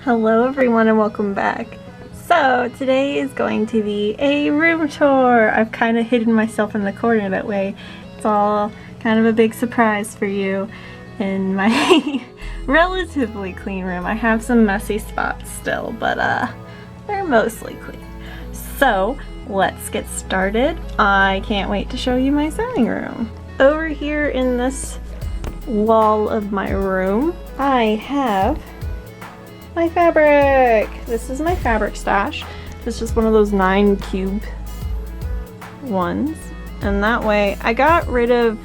Hello everyone and welcome back. So today is going to be a room tour. I've kind of hidden myself in the corner that way. It's all kind of a big surprise for you in my relatively clean room. I have some messy spots still, but they're mostly clean. So let's get started. I can't wait to show you my sewing room. Over here in this wall of my room, I have my fabric. This is my fabric stash. It's just one of those 9 cube ones, and that way I got rid of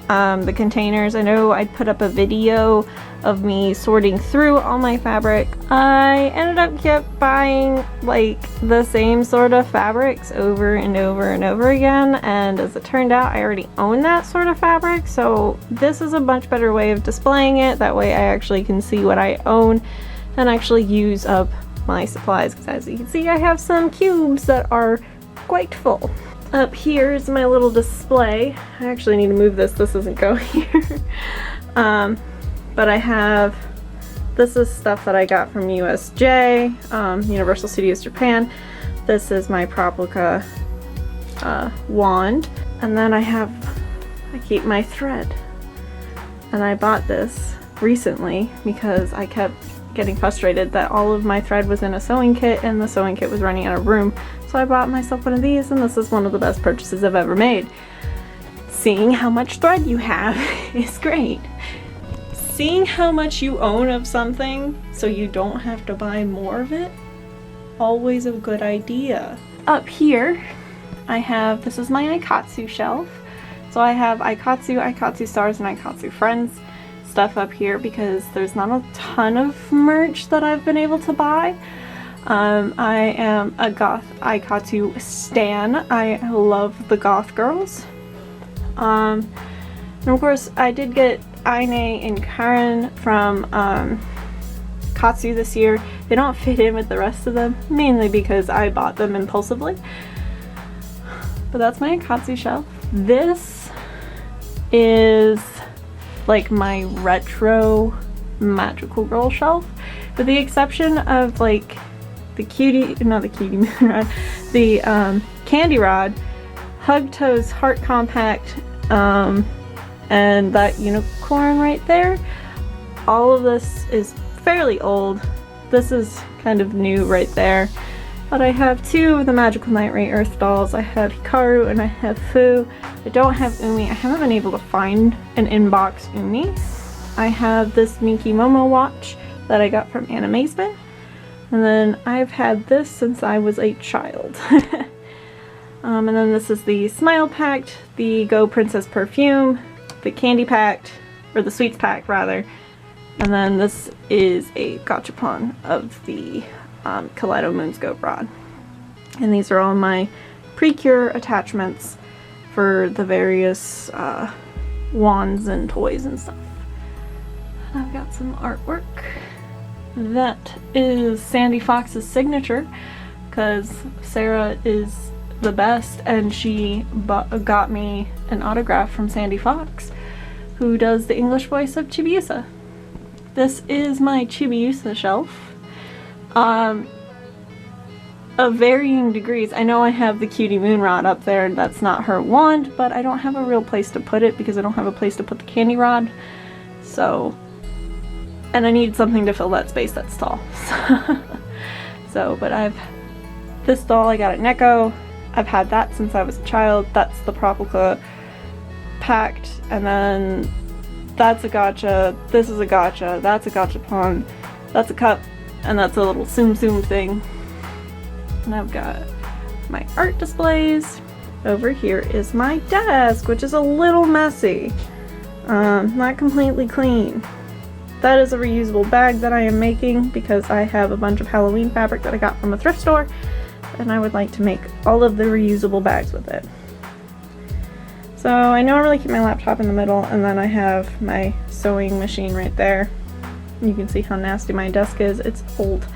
the containers. I know I put up a video of me sorting through all my fabric. I ended up kept buying like the same sort of fabrics over and over and over again, and as it turned out I already own that sort of fabric, so this is a much better way of displaying it. That way I actually can see what I own and actually use up my supplies, because as you can see I have some cubes that are quite full. Up here is my little display. I actually need to move this doesn't go here. But I have, this is stuff that I got from USJ, Universal Studios Japan. This is my Proplica wand, and then I keep my thread, and I bought this recently because I kept getting frustrated that all of my thread was in a sewing kit and the sewing kit was running out of room. So I bought myself one of these, and this is one of the best purchases I've ever made. Seeing how much thread you have is great. Seeing how much you own of something so you don't have to buy more of it, always a good idea. Up here I have, this is my Aikatsu shelf. So I have Aikatsu Stars, and Aikatsu Friends stuff up here because there's not a ton of merch that I've been able to buy. I am a goth Aikatsu stan. I love the goth girls. And of course I did get Aine and Karen from Katsu this year. They don't fit in with the rest of them, mainly because I bought them impulsively. But that's my Aikatsu shelf. This is like my retro magical girl shelf, with the exception of like the Candy Rod, Hug Toes Heart Compact, and that unicorn right there. All of this is fairly old. This is kind of new right there. But I have 2 of the Magical Night Ray Earth dolls. I have Hikaru and I have Fu. I don't have Umi. I haven't been able to find an inbox Umi. I have this Minky Momo watch that I got from Animazement. And then I've had this since I was a child. And then this is the Smile Pact, the Go Princess perfume, the Candy Pact, or the Sweets Pact rather. And then this is a gachapon of the Kaleido Moonscope rod. And these are all my Precure attachments for the various wands and toys and stuff. And I've got some artwork. That is Sandy Fox's signature, because Sarah is the best and she got me an autograph from Sandy Fox, who does the English voice of Chibiusa. This is my Chibiusa shelf. Of varying degrees. I know I have the Cutie Moon Rod up there, and that's not her wand, but I don't have a real place to put it because I don't have a place to put the Candy Rod. So, and I need something to fill that space that's tall. So, but this doll I got at Necco. I've had that since I was a child. That's the Proplica Pact, and then that's a gacha, this is a gacha, that's a gachapon, that's a cup, and that's a little Tsum Tsum thing. And I've got my art displays. Over here is my desk, which is a little messy. Not completely clean. That is a reusable bag that I am making because I have a bunch of Halloween fabric that I got from a thrift store, and I would like to make all of the reusable bags with it. So I normally keep my laptop in the middle, and then I have my sewing machine right there. You can see how nasty my desk is. It's old.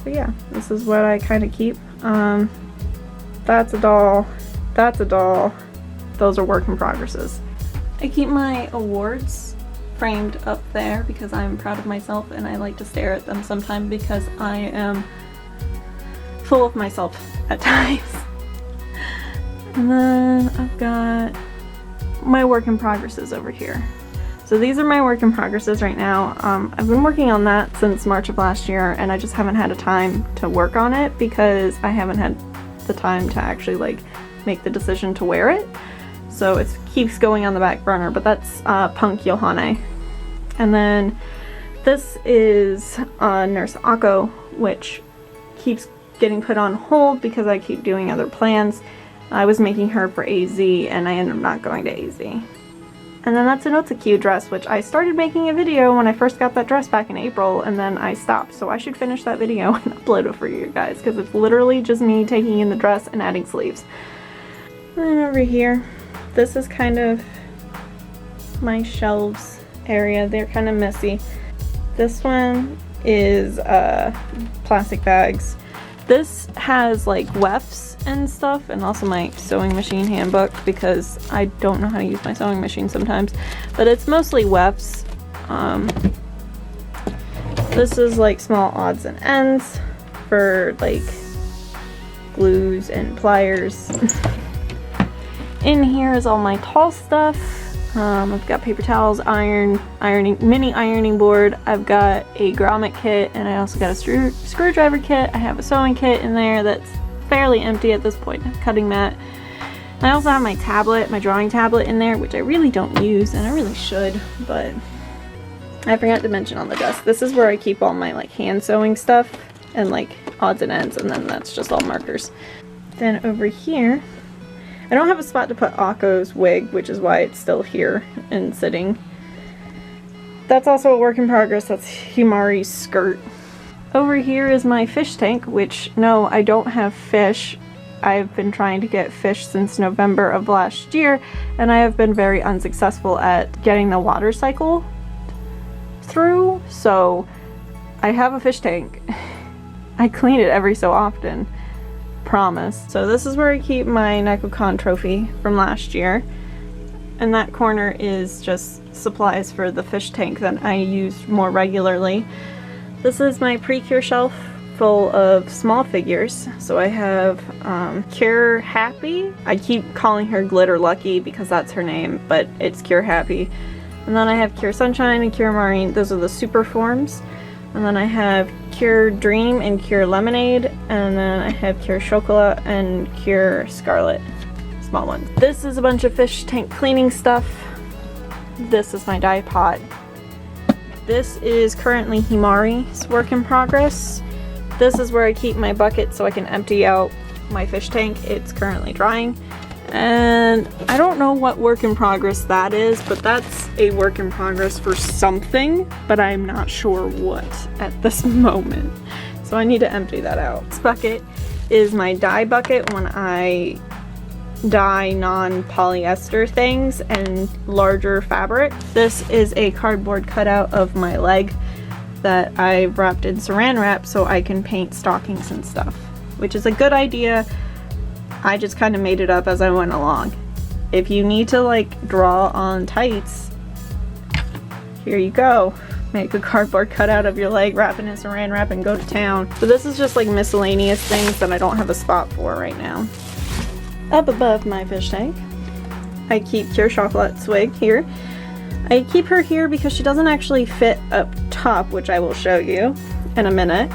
But yeah, this is what I kind of keep. That's a doll. That's a doll. Those are work in progresses. I keep my awards framed up there because I'm proud of myself and I like to stare at them sometimes because I am full of myself at times. And then I've got my work in progresses over here. So these are my work in progresses right now. I've been working on that since March of last year and I just haven't had a time to work on it because I haven't had the time to actually like make the decision to wear it. So it keeps going on the back burner, but that's Punk Yohane. And then this is Nurse Akko, which keeps getting put on hold because I keep doing other plans. I was making her for AZ and I ended up not going to AZ. And then that's an Otsuki dress, which I started making a video when I first got that dress back in April, and then I stopped. So I should finish that video and upload it for you guys, because it's literally just me taking in the dress and adding sleeves. And then over here, this is kind of my shelves area. They're kind of messy. This one is plastic bags. This has like wefts and stuff, and also my sewing machine handbook because I don't know how to use my sewing machine sometimes, but it's mostly wefts. This is like small odds and ends for like glues and pliers. In here is all my tall stuff. I've got paper towels, mini ironing board. I've got a grommet kit, and I also got a screwdriver kit. I have a sewing kit in there that's fairly empty at this point, cutting mat. I also have my tablet, my drawing tablet in there, which I really don't use, and I really should, but I forgot to mention on the desk. This is where I keep all my like hand sewing stuff and like odds and ends, and then that's just all markers. Then over here, I don't have a spot to put Akko's wig, which is why it's still here and sitting. That's also a work in progress. That's Himari's skirt. Over here is my fish tank, which no, I don't have fish. I've been trying to get fish since November of last year, and I have been very unsuccessful at getting the water cycle through, so I have a fish tank. I clean it every so often. Promise. So this is where I keep my Nekocon trophy from last year, and that corner is just supplies for the fish tank that I use more regularly. This is my Precure shelf full of small figures. So I have Cure Happy. I keep calling her Glitter Lucky because that's her name, but it's Cure Happy. And then I have Cure Sunshine and Cure Marine. Those are the super forms. And then I have Cure Dream and Cure Lemonade, and then I have Cure Chocolat and Cure Scarlet, small ones. This is a bunch of fish tank cleaning stuff. This is my dye pot. This is currently Himari's work in progress. This is where I keep my bucket so I can empty out my fish tank. It's currently drying. And I don't know what work in progress that is, but that's a work in progress for something, but I'm not sure what at this moment. So I need to empty that out. This bucket is my dye bucket when I dye non-polyester things and larger fabric. This is a cardboard cutout of my leg that I wrapped in saran wrap so I can paint stockings and stuff, which is a good idea. I just kind of made it up as I went along. If you need to like draw on tights, here you go. Make a cardboard cutout of your leg, wrap it in saran wrap, and go to town. So this is just like miscellaneous things that I don't have a spot for right now. Up above my fish tank, I keep Cure Chocolat Swig here. I keep her here because she doesn't actually fit up top, which I will show you in a minute.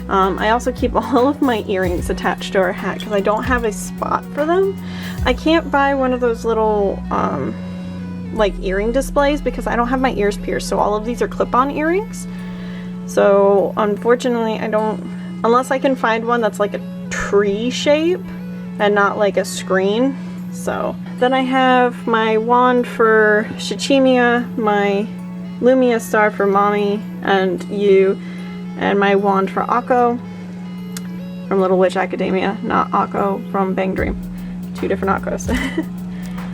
I also keep all of my earrings attached to her hat because I don't have a spot for them. I can't buy one of those little like earring displays because I don't have my ears pierced, so all of these are clip-on earrings. So unfortunately I don't, unless I can find one that's like a tree shape and not like a screen. So then I have my wand for Shichimiya, my Lumia star for Mommy and You, and my wand for Akko from Little Witch Academia, not Akko from Bang Dream. Two different Akkos.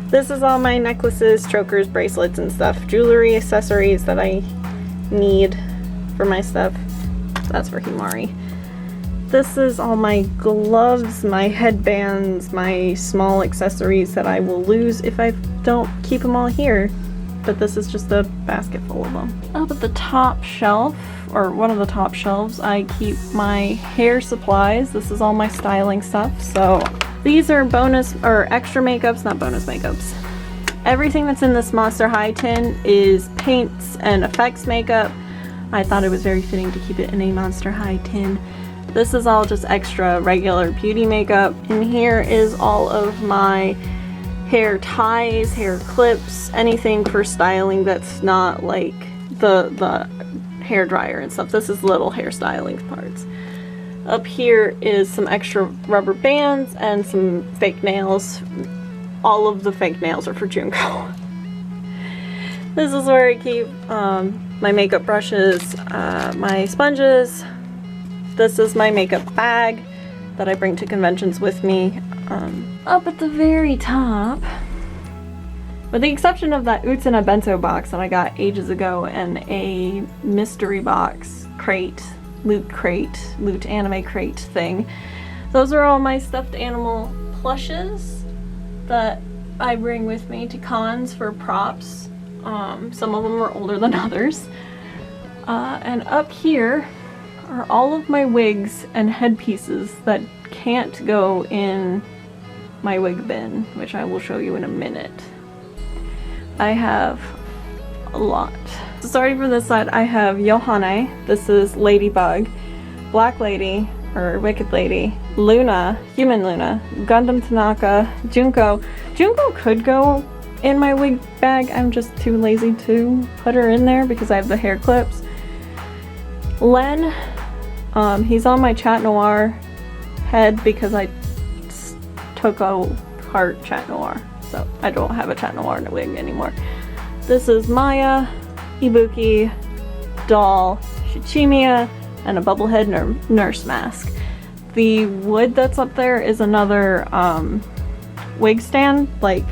This is all my necklaces, chokers, bracelets, and stuff. Jewelry, accessories that I need for my stuff. That's for Himari. This is all my gloves, my headbands, my small accessories that I will lose if I don't keep them all here. but this is just a basket full of them. Up at the top shelf, or one of the top shelves, I keep my hair supplies. This is all my styling stuff. So these are bonus or extra makeups, not bonus makeups. Everything that's in this Monster High tin is paints and effects makeup. I thought it was very fitting to keep it in a Monster High tin. This is all just extra regular beauty makeup. And here is all of my hair ties, hair clips, anything for styling that's not like the hair dryer and stuff. This is little hair styling parts. Up here is some extra rubber bands and some fake nails. All of the fake nails are for Junko. This is where I keep my makeup brushes, my sponges. This is my makeup bag that I bring to conventions with me. Up at the very top, with the exception of that Utena bento box that I got ages ago and a mystery box crate, loot anime crate thing. Those are all my stuffed animal plushes that I bring with me to cons for props. Some of them are older than others. And up here are all of my wigs and headpieces that can't go in my wig bin, which I will show you in a minute. I have a lot. So starting from this side, I have Yohane. This is Ladybug, Black Lady, or Wicked Lady, Luna, Human Luna, Gundam Tanaka, Junko. Junko could go in my wig bag. I'm just too lazy to put her in there because I have the hair clips. Len, he's on my Chat Noir head because I took apart Chat Noir, so I don't have a Chat Noir in a wig anymore. This is Maya, Ibuki, Doll, Shichimiya, and a bubblehead nurse mask. The wood that's up there is another wig stand, like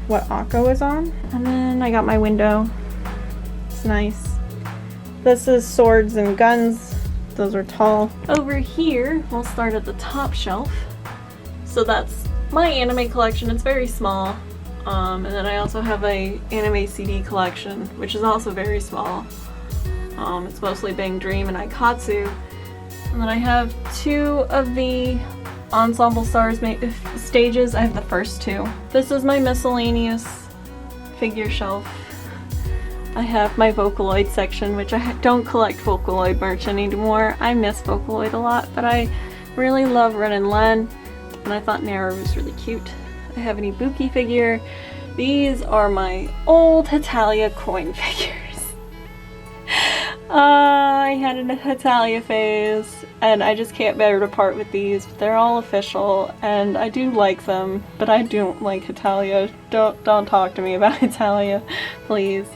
what Akko is on. And then I got my window. It's nice. This is swords and guns. Those are tall. Over here, we'll start at the top shelf. So that's my anime collection. It's very small. And then I also have a anime CD collection, which is also very small. It's mostly Bang Dream and Aikatsu. And then I have two of the Ensemble Stars stages. I have the first two. This is my miscellaneous figure shelf. I have my Vocaloid section, which I don't collect Vocaloid merch anymore. I miss Vocaloid a lot, but I really love Ren and Len, and I thought Naru was really cute. I have an Ibuki figure. These are my old Hetalia coin figures. I had an Hetalia phase, and I just can't bear to part with these. They're all official, and I do like them, but I don't like Hetalia. Don't talk to me about Hetalia, please.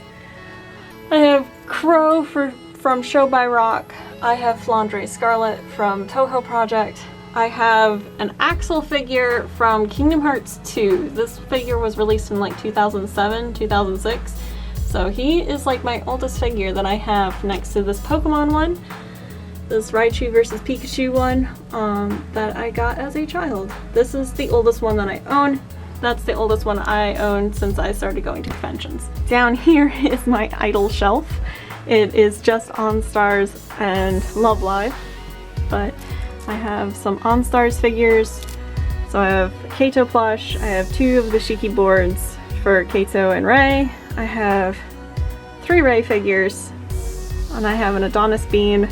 I have Crow from Show by Rock. I have Flandre Scarlet from Toho Project. I have an Axel figure from Kingdom Hearts 2. This figure was released in like 2007, 2006. So he is like my oldest figure that I have next to this Pokemon one. This Raichu versus Pikachu one that I got as a child. This is the oldest one that I own. That's the oldest one I own since I started going to conventions. Down here is my idol shelf. It is just OnStars and Love Live, but I have some OnStars figures. So I have Kaito plush, I have two of the Shiki boards for Kaito and Rei. I have 3 Rei figures, and I have an Adonis bean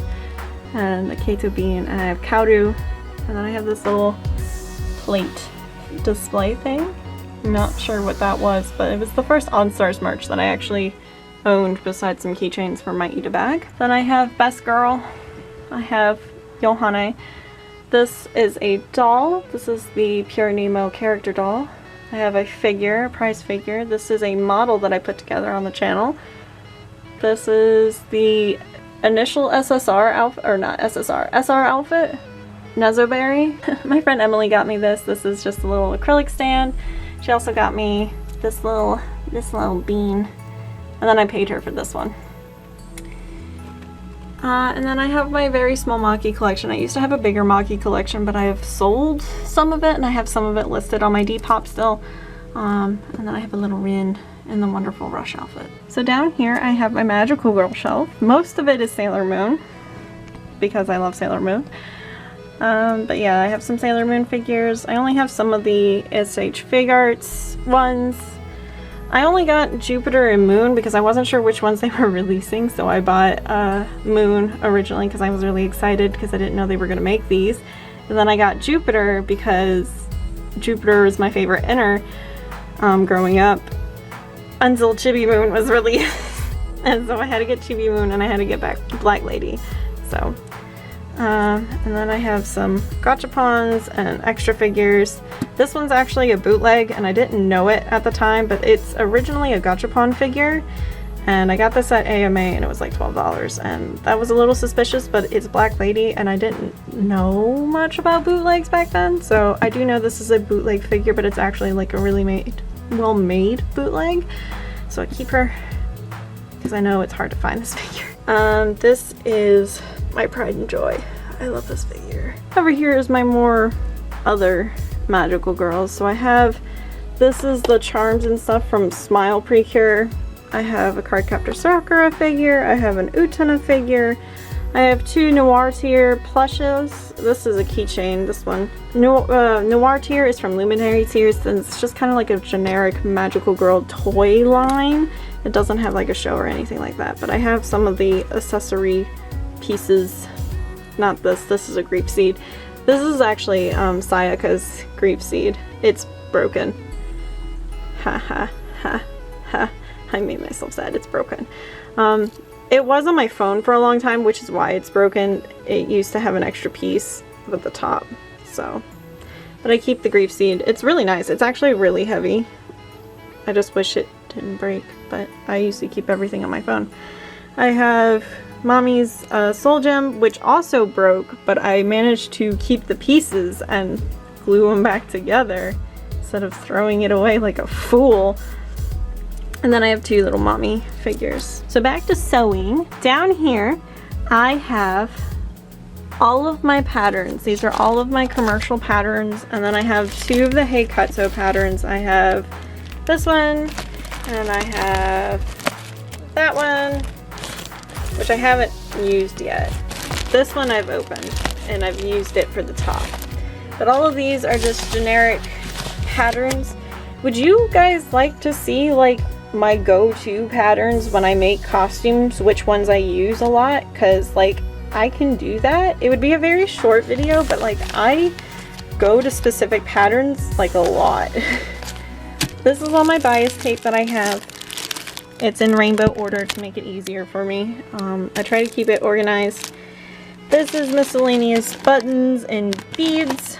and a Kaito bean, and I have Kaoru, and then I have this little plate display thing. I'm not sure what that was, but it was the first OnStars merch that I actually owned besides some keychains for my Ida bag. Then I have Best Girl. I have Yohane. This is a doll. This is the Pure Nemo character doll. I have a figure, a prize figure. This is a model that I put together on the channel. This is the initial SSR outfit, or not SSR, SR outfit. Nezoberry. My friend Emily got me this. This is just a little acrylic stand. She also got me this little bean. And then I paid her for this one. And then I have my very small Maki collection. I used to have a bigger Maki collection, but I have sold some of it, and I have some of it listed on my Depop still. And then I have a little Rin in the wonderful Rush outfit. So down here I have my Magical Girl shelf. Most of it is Sailor Moon because I love Sailor Moon. But yeah, I have some Sailor Moon figures. I only have some of the SH Figuarts ones. I only got Jupiter and Moon because I wasn't sure which ones they were releasing, so I bought Moon originally because I was really excited because I didn't know they were going to make these. And then I got Jupiter because Jupiter was my favorite inner growing up until Chibi Moon was released. And so I had to get Chibi Moon and I had to get back Black Lady. So, and then I have some Gachapons and extra figures. This one's actually a bootleg and I didn't know it at the time, but it's originally a Gachapon figure. And I got this at AMA and it was like $12 and that was a little suspicious, but it's Black Lady and I didn't know much about bootlegs back then. So I do know this is a bootleg figure, but it's actually like a really well-made bootleg. So I keep her because I know it's hard to find this figure. This is my pride and joy. I love this figure. Over here is my more other magical girls. So I have, this is the charms and stuff from Smile Precure. I have a Cardcaptor Sakura figure. I have an Utena figure. I have two Noirtier plushes. This is a keychain, this one. Noirtier is from Luminary Tears, and it's just kind of like a generic magical girl toy line. It doesn't have like a show or anything like that, but I have some of the accessory pieces. Not this, this is a Grief Seed. This is actually Sayaka's Grief Seed. It's broken. Ha ha ha ha. I made myself sad, it's broken. It was on my phone for a long time, which is why it's broken. It used to have an extra piece at the top, so. But I keep the Grief Seed. It's really nice. It's actually really heavy. I just wish it didn't break, but I usually keep everything on my phone. I have Mommy's Soul Gem, which also broke, but I managed to keep the pieces and glue them back together instead of throwing it away like a fool. And then I have two little mommy figures. So back to sewing. Down here, I have all of my patterns. These are all of my commercial patterns. And then I have two of the Hey Cutso patterns. I have this one, and I have that one, which I haven't used yet. This one I've opened, and I've used it for the top. But all of these are just generic patterns. Would you guys like to see like my go-to patterns when I make costumes, which ones I use a lot? Because like I can do that. It would be a very short video, but like I go to specific patterns like a lot. This is all my bias tape that I have. It's in rainbow order to make it easier for me. I try to keep it organized. This is miscellaneous buttons and beads.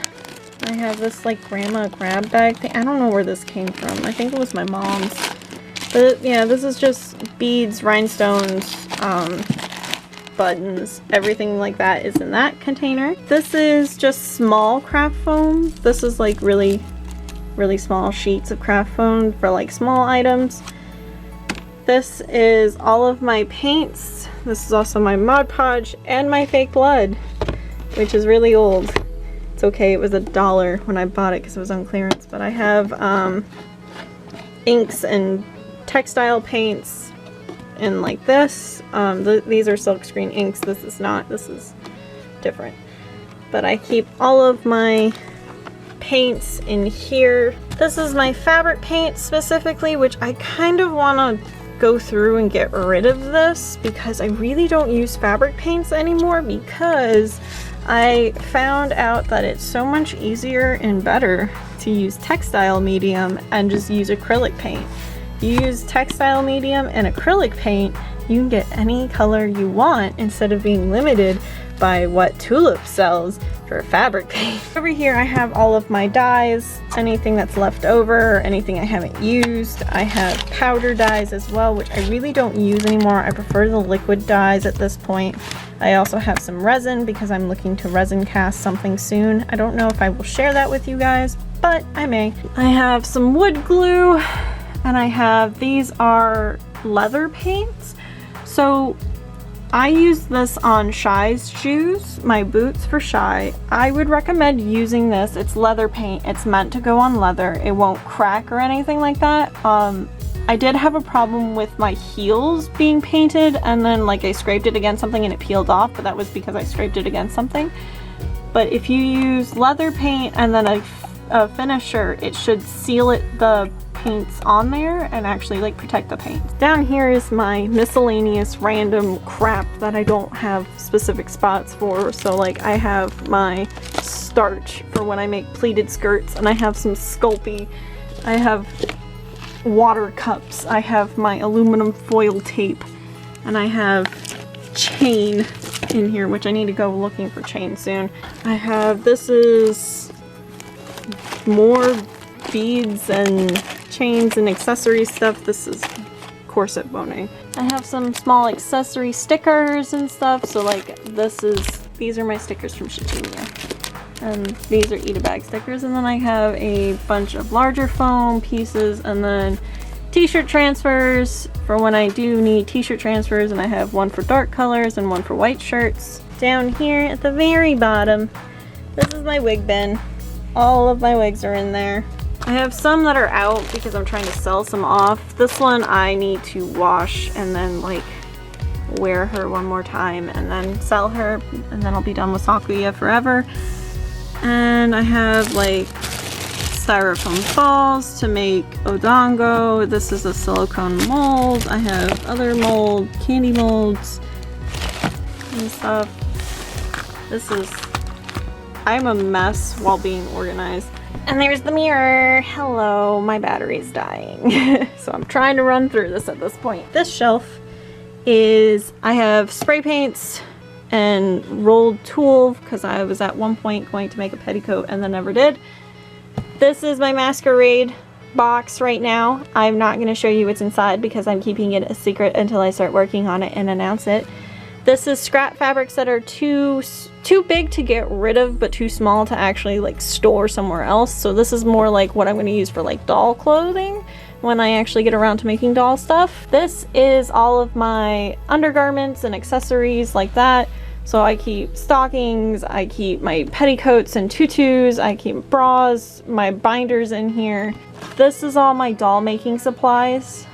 I have this like grandma grab bag thing. I don't know where this came from. I think it was my mom's. But yeah, this is just beads, rhinestones, buttons, everything like that is in that container. This is just small craft foam. This is like really small sheets of craft foam for like small items. This is all of my paints. This is also my Mod Podge and my fake blood, which is really old. It's okay, it was $1 when I bought it because it was on clearance. But I have inks and textile paints and like this. These are silkscreen inks. This is not. This is different. But I keep all of my paints in here. This is my fabric paint specifically, which I kind of want to go through and get rid of this because I really don't use fabric paints anymore because I found out that it's so much easier and better to use textile medium and just use acrylic paint. You use textile medium and acrylic paint, you can get any color you want instead of being limited by what Tulip sells for fabric paint. Over here I have all of my dyes, anything that's left over, anything I haven't used. I have powder dyes as well, which I really don't use anymore. I prefer the liquid dyes at this point. I also have some resin because I'm looking to resin cast something soon. I don't know if I will share that with you guys, but I may. I have some wood glue, and I have, these are leather paints. So I use this on Shy's shoes, my boots for Shy. I would recommend using this. It's leather paint. It's meant to go on leather. It won't crack or anything like that. I did have a problem with my heels being painted, and then like I scraped it against something and it peeled off, but that was because I scraped it against something. But if you use leather paint and then a finisher, it should seal the paints on there and actually like protect the paint. Down here is my miscellaneous random crap that I don't have specific spots for. So like I have my starch for when I make pleated skirts, and I have some Sculpey. I have water cups. I have my aluminum foil tape, and I have chain in here, which I need to go looking for chain soon. This is more beads and chains and accessory stuff. This is corset boning. I have some small accessory stickers and stuff. So like these are my stickers from Shittimia, and these are Eat-A-Bag stickers. And then I have a bunch of larger foam pieces, and then t-shirt transfers for when I do need t-shirt transfers, and I have one for dark colors and one for white shirts. Down here at the very bottom, this is my wig bin. All of my wigs are in there. I have some that are out because I'm trying to sell some off. This one I need to wash and then like wear her one more time and then sell her, and then I'll be done with Sakuya forever. And I have like styrofoam balls to make odongo. This is a silicone mold. I have other candy molds and stuff. I'm a mess while being organized. And there's the mirror. Hello, my battery's dying. So I'm trying to run through this at this point. This shelf I have spray paints and rolled tulle because I was at one point going to make a petticoat and then never did. This is my masquerade box right now. I'm not going to show you what's inside because I'm keeping it a secret until I start working on it and announce it. This is scrap fabrics that are too big to get rid of, but too small to actually like store somewhere else. So this is more like what I'm going to use for like doll clothing when I actually get around to making doll stuff. This is all of my undergarments and accessories like that. So I keep stockings, I keep my petticoats and tutus, I keep bras, my binders in here. This is all my doll making supplies.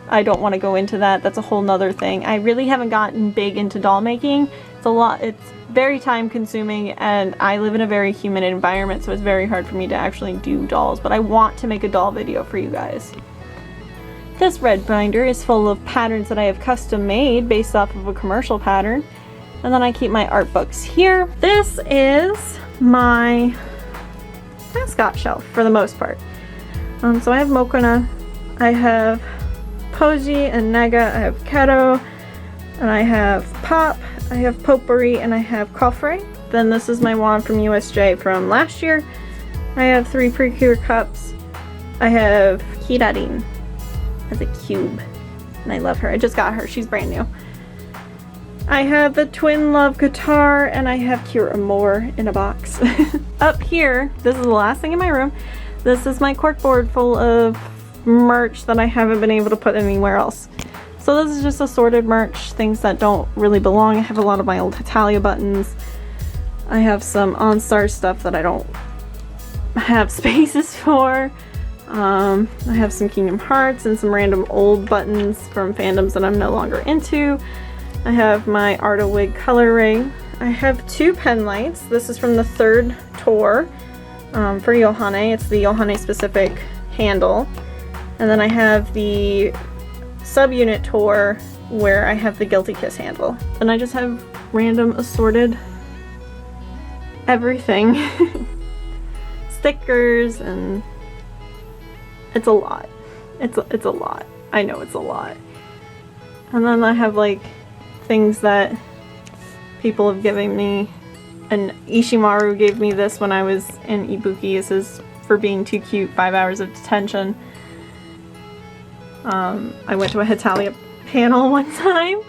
I don't want to go into that. That's a whole nother thing. I really haven't gotten big into doll making. It's very time consuming, and I live in a very humid environment, so it's very hard for me to actually do dolls, but I want to make a doll video for you guys. This red binder is full of patterns that I have custom made based off of a commercial pattern. And then I keep my art books here. This is my mascot shelf for the most part. So I have Mokona, I have Poji and Nega, I have Keto, and I have Pop, I have Potpourri, and I have Coffre. Then this is my wand from USJ from last year. I have 3 Precure cups. I have Kirarin as a cube, and I love her. I just got her, she's brand new. I have the Twin Love guitar, and I have Cure Amour in a box. Up here, this is the last thing in my room. This is my corkboard full of merch that I haven't been able to put anywhere else. So this is just assorted merch, things that don't really belong. I have a lot of my old Hetalia buttons. I have some OnStar stuff that I don't have spaces for. I have some Kingdom Hearts and some random old buttons from fandoms that I'm no longer into. I have my Arta Wig color ring. I have 2 pen lights. This is from the 3rd tour for Yohane. It's the Yohane specific handle. And then I have the subunit tour where I have the Guilty Kiss handle. And I just have random assorted everything. Stickers, and it's a lot. It's a lot. I know it's a lot. And then I have like things that people have given me, and Ishimaru gave me this when I was in Ibuki. This is for being too cute, 5 hours of detention. I went to a Hetalia panel one time,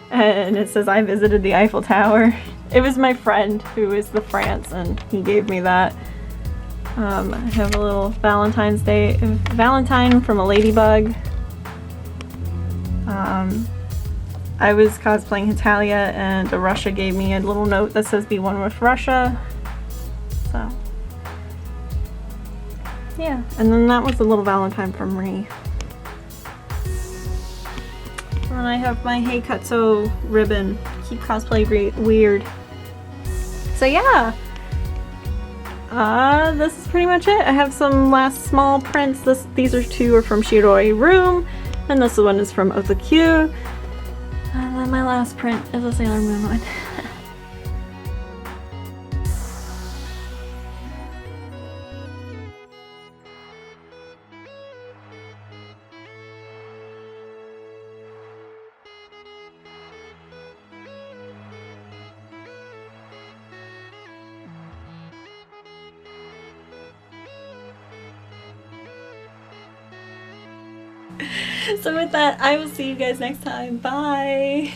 and it says I visited the Eiffel Tower. It was my friend who is the France, and he gave me that. I have a little Valentine's Day Valentine from a ladybug. I was cosplaying Hetalia, and Russia gave me a little note that says be one with Russia. So yeah, and then that was a little Valentine from Ri. And then I have my Hey Cutso ribbon. Keep cosplay weird. So yeah. This is pretty much it. I have some last small prints. These two are from Shiroi Room, and this one is from Otakyu. And then my last print is a Sailor Moon one. So with that, I will see you guys next time. Bye!